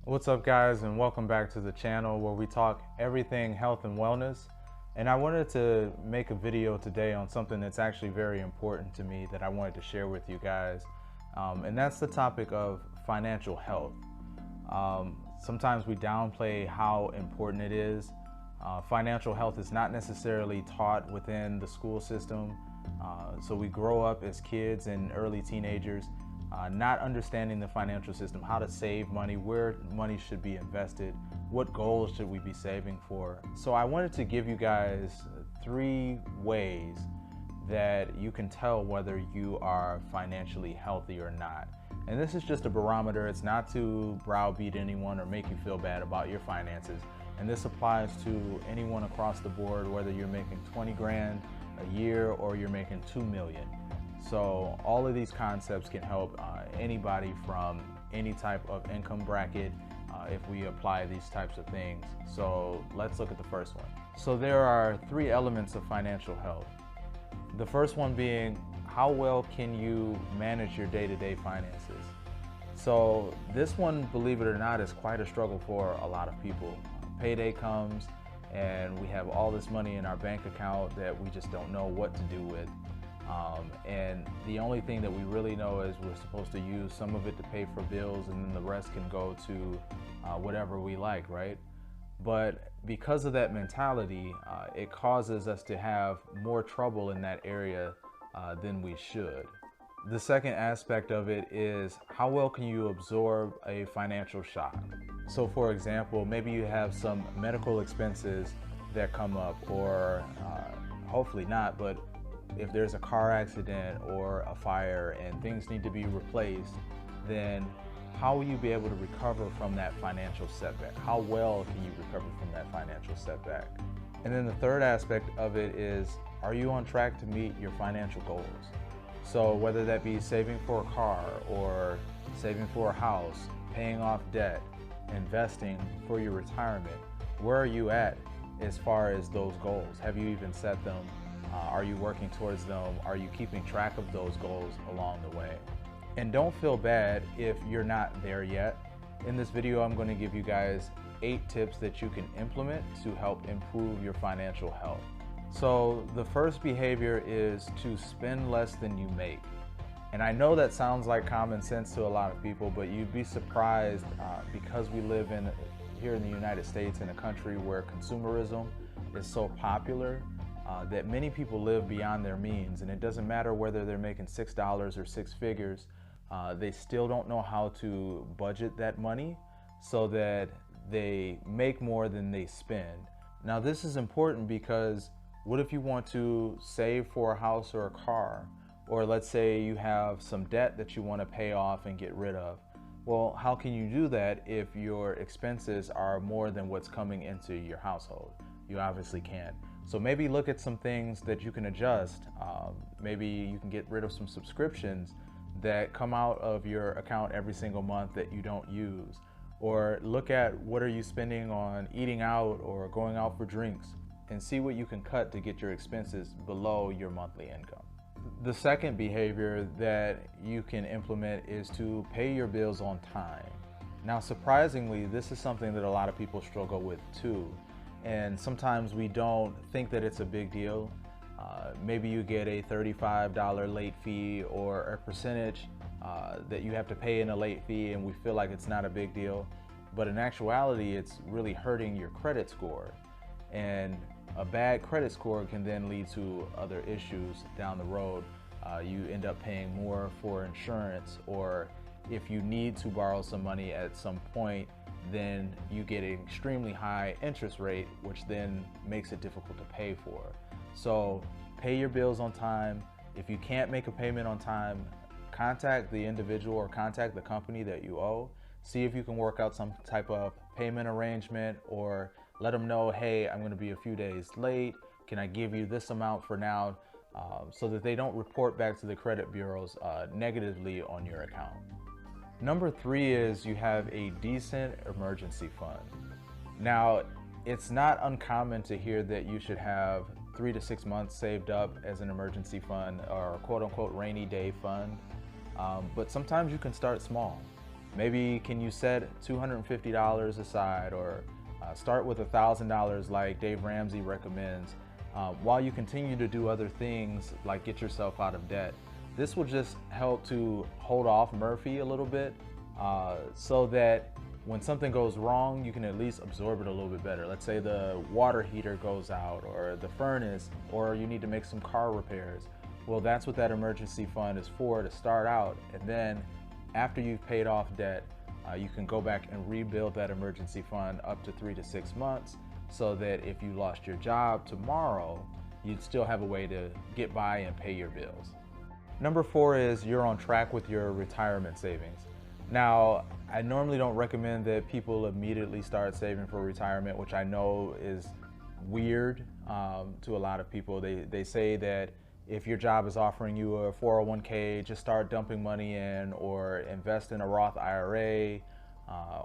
What's up, guys, and welcome back to the channel where we talk everything health and wellness. And I wanted to make a video today on something that's actually very important to me that I wanted to share with you guys. And that's the topic of financial health. Sometimes we downplay how important it is. Financial health is not necessarily taught within the school system. So we grow up as kids and early teenagers not understanding the financial system, how to save money, where money should be invested, what goals should we be saving for. So I wanted to give you guys 3 ways that you can tell whether you are financially healthy or not. And this is just a barometer. It's not to browbeat anyone or make you feel bad about your finances. And this applies to anyone across the board, whether you're making 20 grand a year or you're making 2 million. So all of these concepts can help anybody from any type of income bracket if we apply these types of things. So let's look at the first one. So there are 3 elements of financial health. The first one being, how well can you manage your day-to-day finances? So this one, believe it or not, is quite a struggle for a lot of people. Payday comes and we have all this money in our bank account that we just don't know what to do with. And the only thing that we really know is we're supposed to use some of it to pay for bills, and then the rest can go to whatever we like, right? But because of that mentality, it causes us to have more trouble in that area than we should. The second aspect of it is, how well can you absorb a financial shock? So for example, maybe you have some medical expenses that come up, or hopefully not, but if there's a car accident or a fire and things need to be replaced, then how will you be able to recover from that financial setback? How well can you recover from that financial setback? And then the third aspect of it is, are you on track to meet your financial goals? So whether that be saving for a car or saving for a house, paying off debt, investing for your retirement, where are you at as far as those goals? Have you even set them? Are you working towards them? Are you keeping track of those goals along the way? And don't feel bad if you're not there yet. In this video, I'm going to give you guys 8 tips that you can implement to help improve your financial health. So the first behavior is to spend less than you make. And I know that sounds like common sense to a lot of people, but you'd be surprised because we live here in the United States, in a country where consumerism is so popular. That many people live beyond their means, and it doesn't matter whether they're making $6 or 6 figures, they still don't know how to budget that money so that they make more than they spend. Now this is important because what if you want to save for a house or a car, or let's say you have some debt that you want to pay off and get rid of? Well, how can you do that if your expenses are more than what's coming into your household? You obviously can't. So maybe look at some things that you can adjust. Maybe you can get rid of some subscriptions that come out of your account every single month that you don't use. Or look at what are you spending on eating out or going out for drinks, and see what you can cut to get your expenses below your monthly income. The second behavior that you can implement is to pay your bills on time. Now, surprisingly, this is something that a lot of people struggle with too. And sometimes we don't think that it's a big deal. Maybe you get a $35 late fee or a percentage that you have to pay in a late fee, and we feel like it's not a big deal. But in actuality, it's really hurting your credit score. And a bad credit score can then lead to other issues down the road. You end up paying more for insurance, or if you need to borrow some money at some point, then you get an extremely high interest rate, which then makes it difficult to pay for. So pay your bills on time. If you can't make a payment on time, contact the individual or contact the company that you owe. See if you can work out some type of payment arrangement, or let them know, hey, I'm going to be a few days late. Can I give you this amount for now? So that they don't report back to the credit bureaus negatively on your account. Number 3 is you have a decent emergency fund. Now, it's not uncommon to hear that you should have 3 to 6 months saved up as an emergency fund, or quote unquote rainy day fund. But sometimes you can start small. Maybe can you set $250 aside, or start with $1,000 like Dave Ramsey recommends, while you continue to do other things like get yourself out of debt. This will just help to hold off Murphy a little bit, so that when something goes wrong, you can at least absorb it a little bit better. Let's say the water heater goes out, or the furnace, or you need to make some car repairs. Well, that's what that emergency fund is for, to start out. And then after you've paid off debt, you can go back and rebuild that emergency fund up to 3 to 6 months, so that if you lost your job tomorrow, you'd still have a way to get by and pay your bills. Number 4 is you're on track with your retirement savings. Now, I normally don't recommend that people immediately start saving for retirement, which I know is weird to a lot of people. They say that if your job is offering you a 401k, just start dumping money in, or invest in a Roth IRA,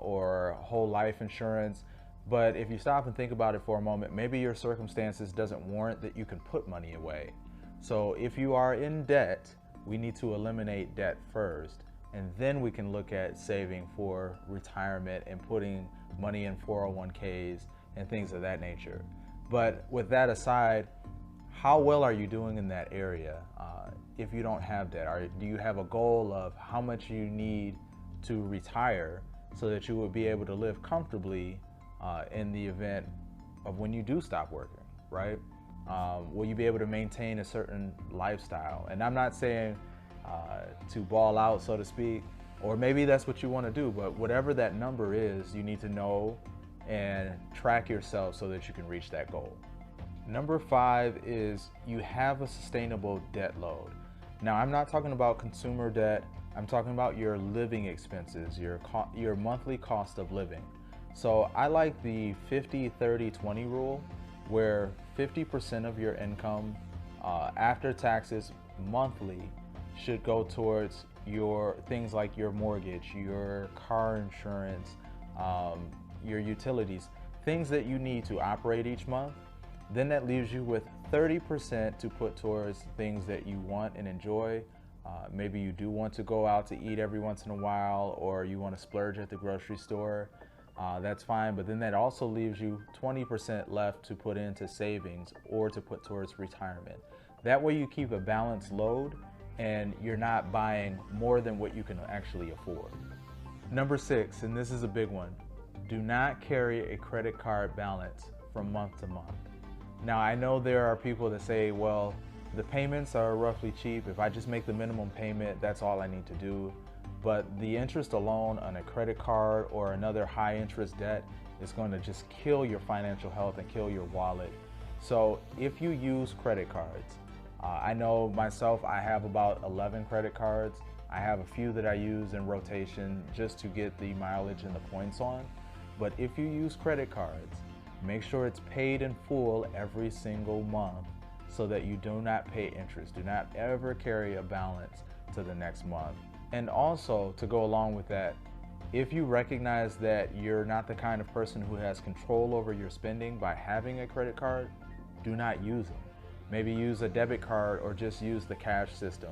or whole life insurance. But if you stop and think about it for a moment, maybe your circumstances doesn't warrant that you can put money away. So if you are in debt, we need to eliminate debt first, and then we can look at saving for retirement and putting money in 401ks and things of that nature. But with that aside, how well are you doing in that area? If you don't have debt, do you have a goal of how much you need to retire so that you would be able to live comfortably in the event of when you do stop working, right? Will you be able to maintain a certain lifestyle? And I'm not saying to ball out, so to speak, or maybe that's what you want to do, but whatever that number is, you need to know and track yourself so that you can reach that goal. Number 5 is you have a sustainable debt load. Now, I'm not talking about consumer debt. I'm talking about your living expenses, your monthly cost of living. So I like the 50-30-20 rule, where 50% of your income after taxes monthly should go towards your things like your mortgage, your car insurance, your utilities, things that you need to operate each month. Then that leaves you with 30% to put towards things that you want and enjoy. Maybe you do want to go out to eat every once in a while, or you want to splurge at the grocery store. That's fine, but then that also leaves you 20% left to put into savings or to put towards retirement. That way you keep a balanced load and you're not buying more than what you can actually afford. Number 6, and this is a big one, do not carry a credit card balance from month to month. Now, I know there are people that say, well, the payments are roughly cheap. If I just make the minimum payment, that's all I need to do. But the interest alone on a credit card or another high interest debt is going to just kill your financial health and kill your wallet. So if you use credit cards, I know myself, I have about 11 credit cards. I have a few that I use in rotation just to get the mileage and the points on. But if you use credit cards, make sure it's paid in full every single month so that you do not pay interest. Do not ever carry a balance to the next month. And also, to go along with that, if you recognize that you're not the kind of person who has control over your spending by having a credit card, do not use them. Maybe use a debit card or just use the cash system.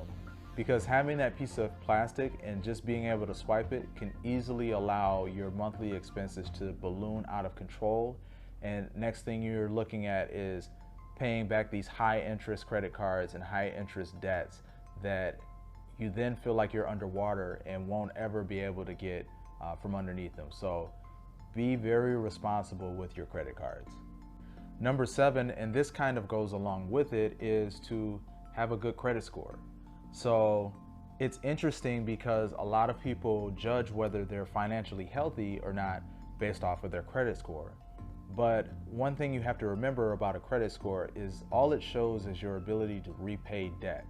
Because having that piece of plastic and just being able to swipe it can easily allow your monthly expenses to balloon out of control. And next thing you're looking at is paying back these high interest credit cards and high interest debts that you then feel like you're underwater and won't ever be able to get from underneath them. So be very responsible with your credit cards. Number 7, and this kind of goes along with it, is to have a good credit score. So it's interesting because a lot of people judge whether they're financially healthy or not based off of their credit score. But one thing you have to remember about a credit score is all it shows is your ability to repay debt.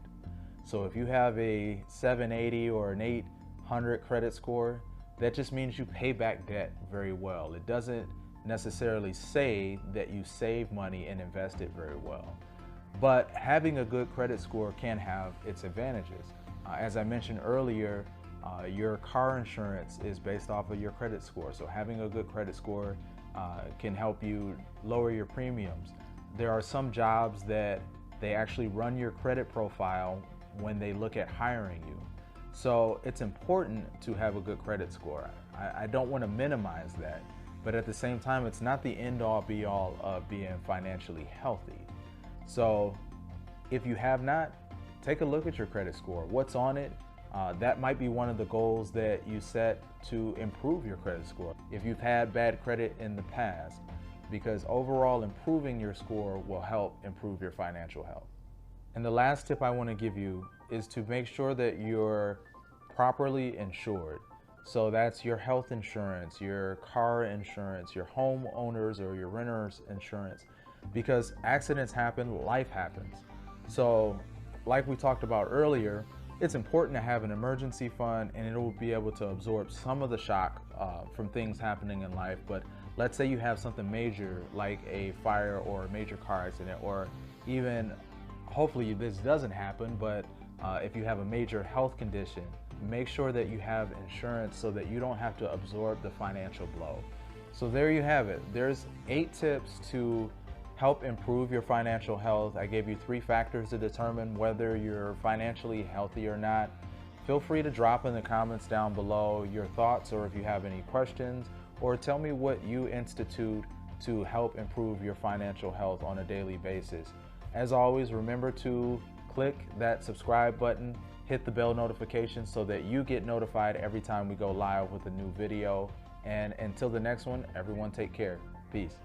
So if you have a 780 or an 800 credit score, that just means you pay back debt very well. It doesn't necessarily say that you save money and invest it very well. But having a good credit score can have its advantages. As I mentioned earlier, your car insurance is based off of your credit score. So having a good credit score can help you lower your premiums. There are some jobs that they actually run your credit profile when they look at hiring you. So it's important to have a good credit score. I don't want to minimize that, but at the same time, it's not the end all be all of being financially healthy. So if you have not, take a look at your credit score. What's on it? That might be one of the goals that you set to improve your credit score if you've had bad credit in the past, because overall improving your score will help improve your financial health. And the last tip I want to give you is to make sure that you're properly insured. So that's your health insurance, your car insurance, your homeowners or your renters insurance, because accidents happen, life happens. So like we talked about earlier, it's important to have an emergency fund, and it will be able to absorb some of the shock from things happening in life. But let's say you have something major like a fire or a major car accident, or even, hopefully this doesn't happen, but if you have a major health condition, make sure that you have insurance so that you don't have to absorb the financial blow. So there you have it. There's 8 tips to help improve your financial health. I gave you 3 factors to determine whether you're financially healthy or not. Feel free to drop in the comments down below your thoughts, or if you have any questions, or tell me what you institute to help improve your financial health on a daily basis. As always, remember to click that subscribe button, hit the bell notification so that you get notified every time we go live with a new video. And until the next one, everyone take care. Peace.